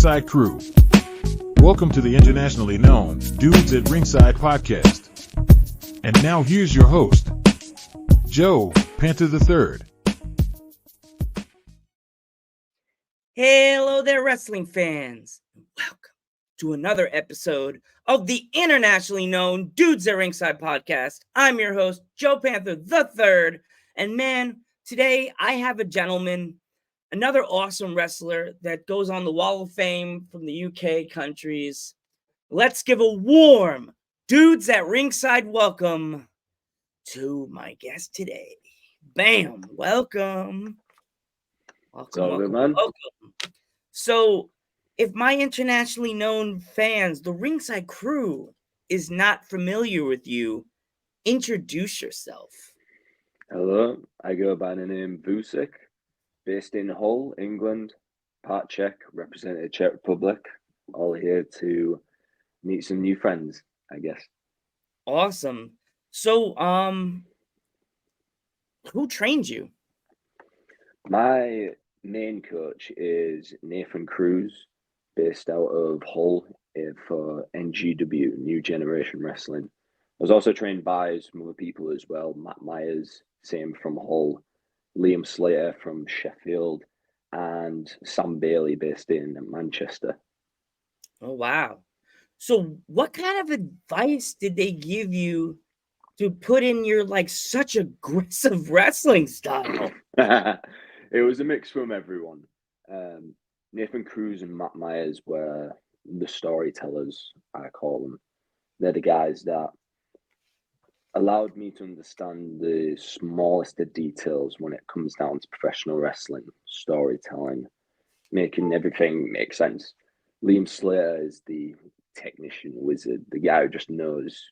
Ringside crew. Welcome to the internationally known Dudes at Ringside podcast. And now here's your host, Joe, Panther the Third. Hello there, wrestling fans. Welcome to another episode of the internationally known Dudes at Ringside podcast. I'm your host, Joe Panther the Third. And man, today I have a gentleman, another awesome wrestler that goes on the Wall of Fame from the UK countries. Let's give a warm Dudes at Ringside welcome to my guest today. Bam! Welcome. Welcome. So, if my internationally known fans, the Ringside crew, is not familiar with you, introduce yourself. Hello, I go by the name Vusyk, based in Hull, England, part Czech, represented Czech Republic, all here to meet some new friends, I guess. Awesome. So, who trained you? My main coach is Nathan Cruz, based out of Hull for NGW, New Generation Wrestling. I was also trained by some other people as well. Matt Myers, same from Hull, Liam Slater from Sheffield, and Sam Bailey, based in Manchester. Oh, wow. So what kind of advice did they give you to put in your, such aggressive wrestling style? It was a mix from everyone. Nathan Cruz and Matt Myers were the storytellers, I call them. They're the guys that allowed me to understand the smallest of details when it comes down to professional wrestling, storytelling, making everything make sense. Liam Slater is the technician wizard, the guy who just knows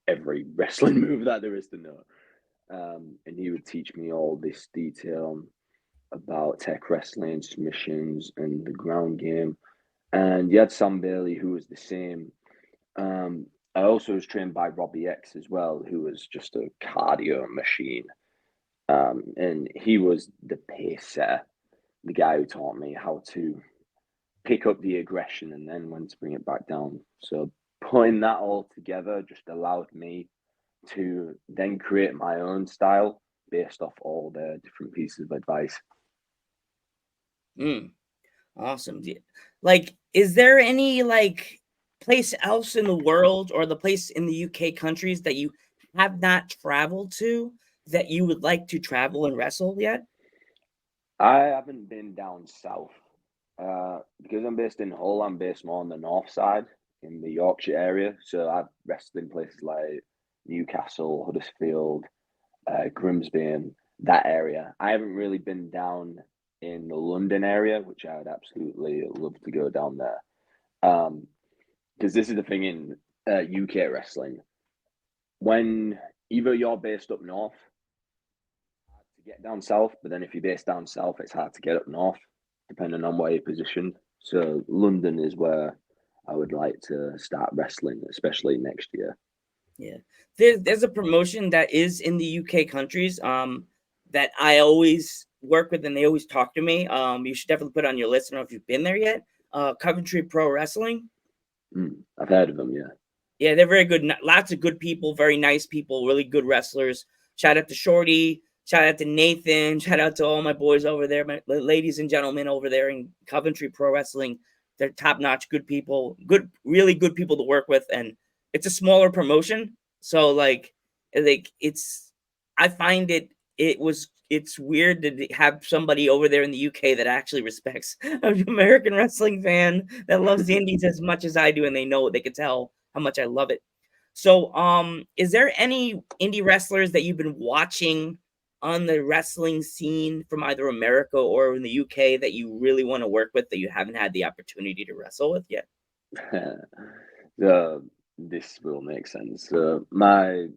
every wrestling move that there is to know. And he would teach me all this detail about tech wrestling, submissions, and the ground game. And you had Sam Bailey, who was the same. I also was trained by Robbie X as well, who was just a cardio machine. And he was the pace setter, the guy who taught me how to pick up the aggression and then when to bring it back down. So putting that all together just allowed me to then create my own style based off all the different pieces of advice. Awesome. Is there any place else in the world or the place in the UK countries that you have not traveled to that you would like to travel and wrestle yet? I haven't been down south. Because I'm based in Hull, I'm based more on the north side in the Yorkshire area. So I've wrestled in places like Newcastle, Huddersfield, Grimsby, that area. I haven't really been down in the London area, which I would absolutely love to go down there. Because this is the thing in UK wrestling. When either you're based up north, it's hard to get down south, but then if you're based down south, it's hard to get up north, depending on where you're positioned. So London is where I would like to start wrestling, especially next year. Yeah. There's a promotion that is in the UK countries that I always work with and they always talk to me. You should definitely put it on your list. I don't know if you've been there yet. Coventry Pro Wrestling. I've heard of them, yeah. Yeah, they're very good. Lots of good people, very nice people, really good wrestlers. Shout out to Shorty. Shout out to Nathan. Shout out to all my boys over there, my ladies and gentlemen over there in Coventry Pro Wrestling. They're top-notch, good people, really good people to work with. And it's a smaller promotion. So I find it's weird to have somebody over there in the UK that actually respects an American wrestling fan that loves the indies as much as I do. And they know, they can tell how much I love it. So, is there any indie wrestlers that you've been watching on the wrestling scene from either America or in the UK that you really want to work with that you haven't had the opportunity to wrestle with yet? This will make sense. My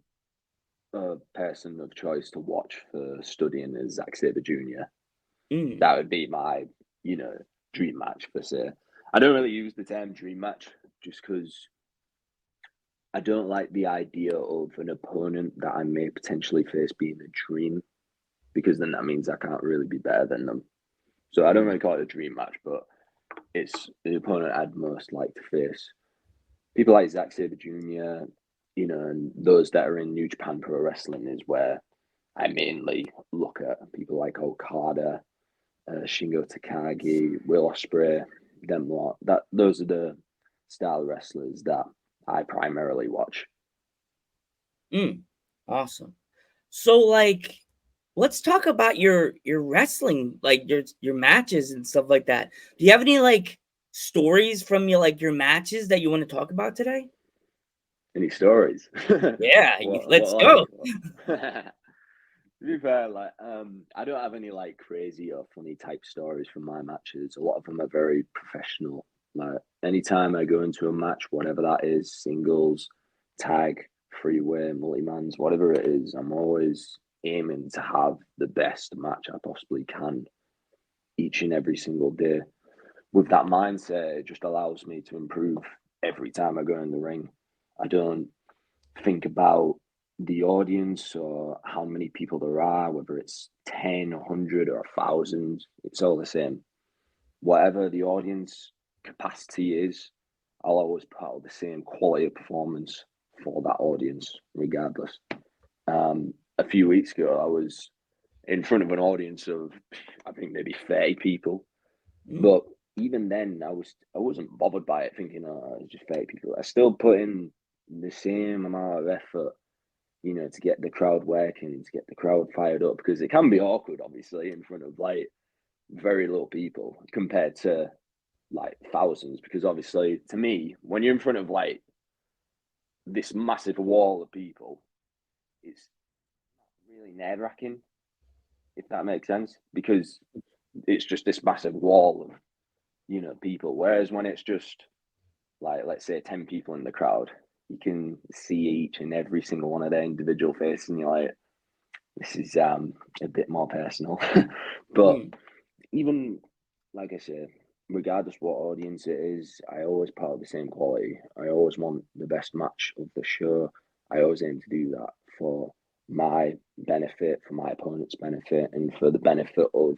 person of choice to watch for studying is Zack Sabre Jr. That would be my, dream match per se. I don't really use the term dream match just because I don't like the idea of an opponent that I may potentially face being a dream, because then that means I can't really be better than them. So I don't really call it a dream match, but it's the opponent I'd most like to face. People like Zack Sabre Jr., and those that are in New Japan Pro Wrestling is where I mainly look at people like Okada, Shingo Takagi, Will Ospreay, them lot. Those are the style wrestlers that I primarily watch. Awesome. So like, let's talk about your wrestling, like your matches and stuff like that. Do you have any like stories from your matches that you want to talk about today? Any stories? Yeah, let's go. To be fair, I don't have any like crazy or funny type stories from my matches. A lot of them are very professional. Like anytime I go into a match, whatever that is, singles, tag, freeway, multi-mans, whatever it is, I'm always aiming to have the best match I possibly can each and every single day. With that mindset, it just allows me to improve every time I go in the ring. I don't think about the audience or how many people there are, whether it's 10, 100, or 1,000. It's all the same. Whatever the audience capacity is, I'll always put out the same quality of performance for that audience, regardless. A few weeks ago, I was in front of an audience of, I think, maybe 30 people. But even then, I wasn't bothered by it, thinking, oh, it's just 30 people. I still put in the same amount of effort, to get the crowd working, to get the crowd fired up, because it can be awkward, obviously, in front of like very little people compared to like thousands. Because obviously, to me, when you're in front of like this massive wall of people, it's really nerve-wracking, if that makes sense, because it's just this massive wall of people. Whereas when it's just like, let's say 10 people in the crowd, you can see each and every single one of their individual faces, and you're like, this is a bit more personal. But even like I said, regardless what audience it is, I always put out the same quality. I always want the best match of the show. I always aim to do that for my benefit, for my opponent's benefit, and for the benefit of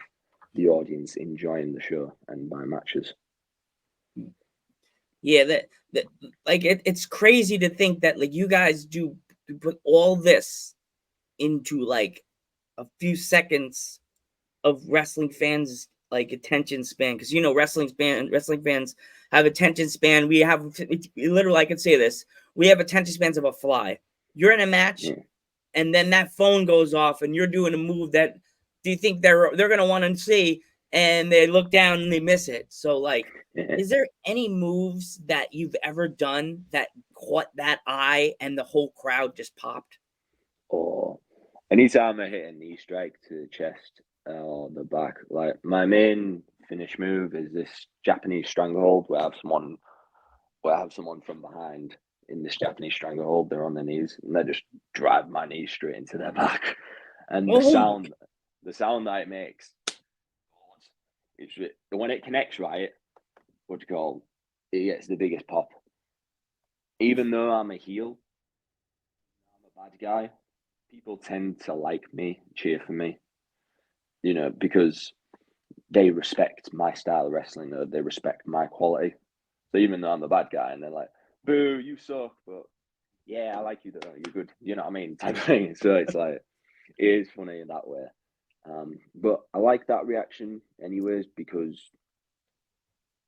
the audience enjoying the show and my matches. Yeah, that like it's crazy to think that like you guys do put all this into like a few seconds of wrestling fans like attention span, because wrestling fans have attention span. We have literally, I can say this, we have attention spans of a fly. You're in a match, and then that phone goes off, and you're doing a move that do you think they're gonna want to see, and they look down and they miss it. So like, is there any moves that you've ever done that caught that eye and the whole crowd just popped? Or anytime I hit a knee strike to the chest or the back, like my main finish move is this Japanese stranglehold where I have someone from behind in this Japanese stranglehold. They're on their knees, and they just drive my knees straight into their back. And the sound that it makes, when it connects right, it gets the biggest pop. Even though I'm a heel, I'm a bad guy, people tend to like me, cheer for me, because they respect my style of wrestling, or they respect my quality. So even though I'm the bad guy, and they're like, boo, you suck, but yeah, I like you though, you're good, you know what I mean, type thing. So it's like, it is funny in that way. But I like that reaction anyways, because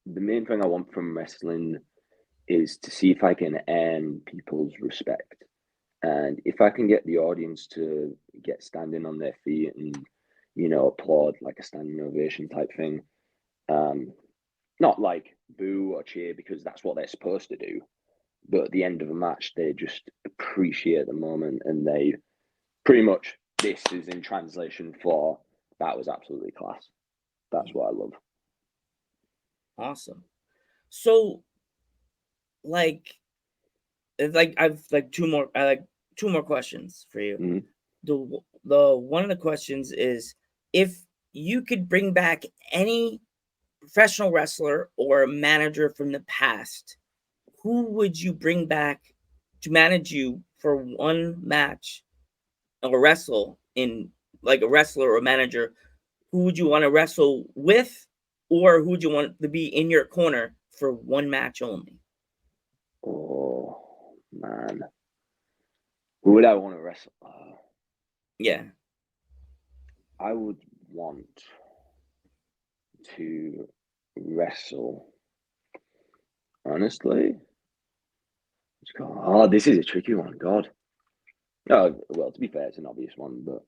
the main thing I want from wrestling is to see if I can earn people's respect. And if I can get the audience to get standing on their feet and, applaud like a standing ovation type thing, not like boo or cheer because that's what they're supposed to do, but at the end of a match, they just appreciate the moment, and they pretty much, this is in translation for, that was absolutely class. That's what I love. Awesome. So like I've like two more questions for you. Mm-hmm. The one of the questions is, if you could bring back any professional wrestler or manager from the past, who would you bring back to manage you for one match or wrestle in, like a wrestler or manager? Who would you want to wrestle with, or who would you want to be in your corner for one match only? Oh man, who would I want to wrestle? Yeah. I would want to wrestle. Honestly, this is a tricky one. God. Oh, well, to be fair, it's an obvious one, but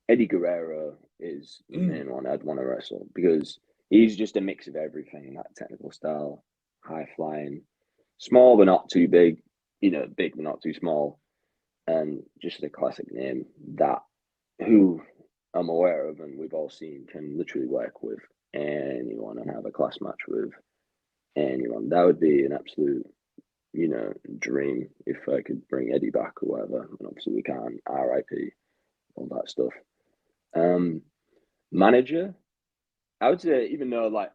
Eddie Guerrero is the main one I'd want to wrestle because he's just a mix of everything. That technical style, high flying, small but not too big, big but not too small, and just a classic name that who I'm aware of and we've all seen can literally work with anyone and have a class match with anyone. That would be an absolute, dream if I could bring Eddie back or whatever. And obviously we can't. RIP, all that stuff. Manager, I would say even though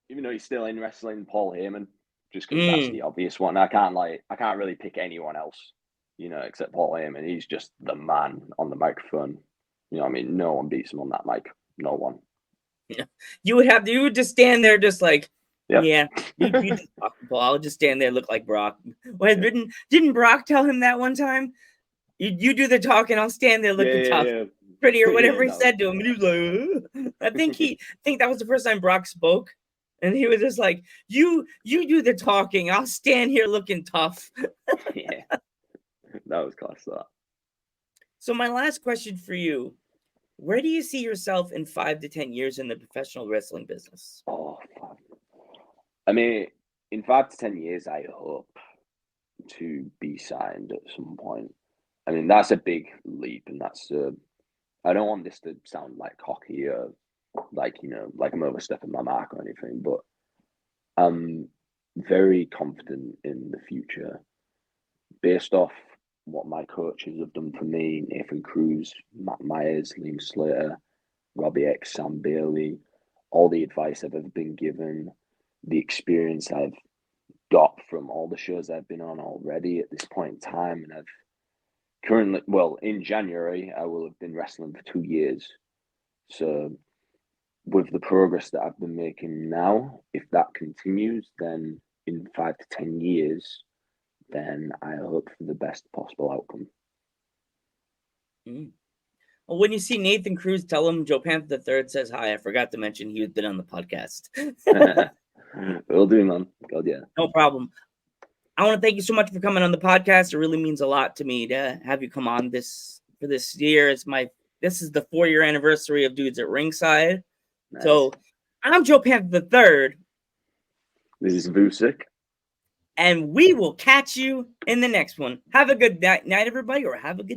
he's still in wrestling, Paul Heyman, just because that's the obvious one. I can't really pick anyone else, except Paul Heyman. He's just the man on the microphone. I mean, no one beats him on that mic. No one. Yeah. You would just stand there just like, Yep. yeah, you just talk, Paul. I'll just stand there, look like Brock. Well, didn't Brock tell him that one time? You do the talking, I'll stand there looking tough, pretty, or whatever he said to him. And he was like, I think that was the first time Brock spoke, and he was just like, "You do the talking, I'll stand here looking tough." Yeah, that was class. That. So my last question for you: where do you see yourself in 5 to 10 years in the professional wrestling business? Oh, fuck. I mean, in 5 to 10 years, I hope to be signed at some point. I mean, that's a big leap, and that's. I don't want this to sound like cocky or like I'm overstepping my mark or anything, but I'm very confident in the future, based off what my coaches have done for me: Nathan Cruz, Matt Myers, Liam Slater, Robbie X, Sam Bailey, all the advice I've ever been given, the experience I've got from all the shows I've been on already at this point in time, and I've currently, in January, I will have been wrestling for 2 years. So with the progress that I've been making now, if that continues, then in 5 to 10 years, then I hope for the best possible outcome. Well, when you see Nathan Cruz, tell him Joe Panther III says hi. I forgot to mention he had been on the podcast. Will do, man. God, yeah. No problem. I want to thank you so much for coming on the podcast. It really means a lot to me to have you come on for this year. This is the 4-year anniversary of Dudes at Ringside. Nice. So I'm Joe Panther III. This is Vusyk. And we will catch you in the next one. Have a good night, everybody, or have a good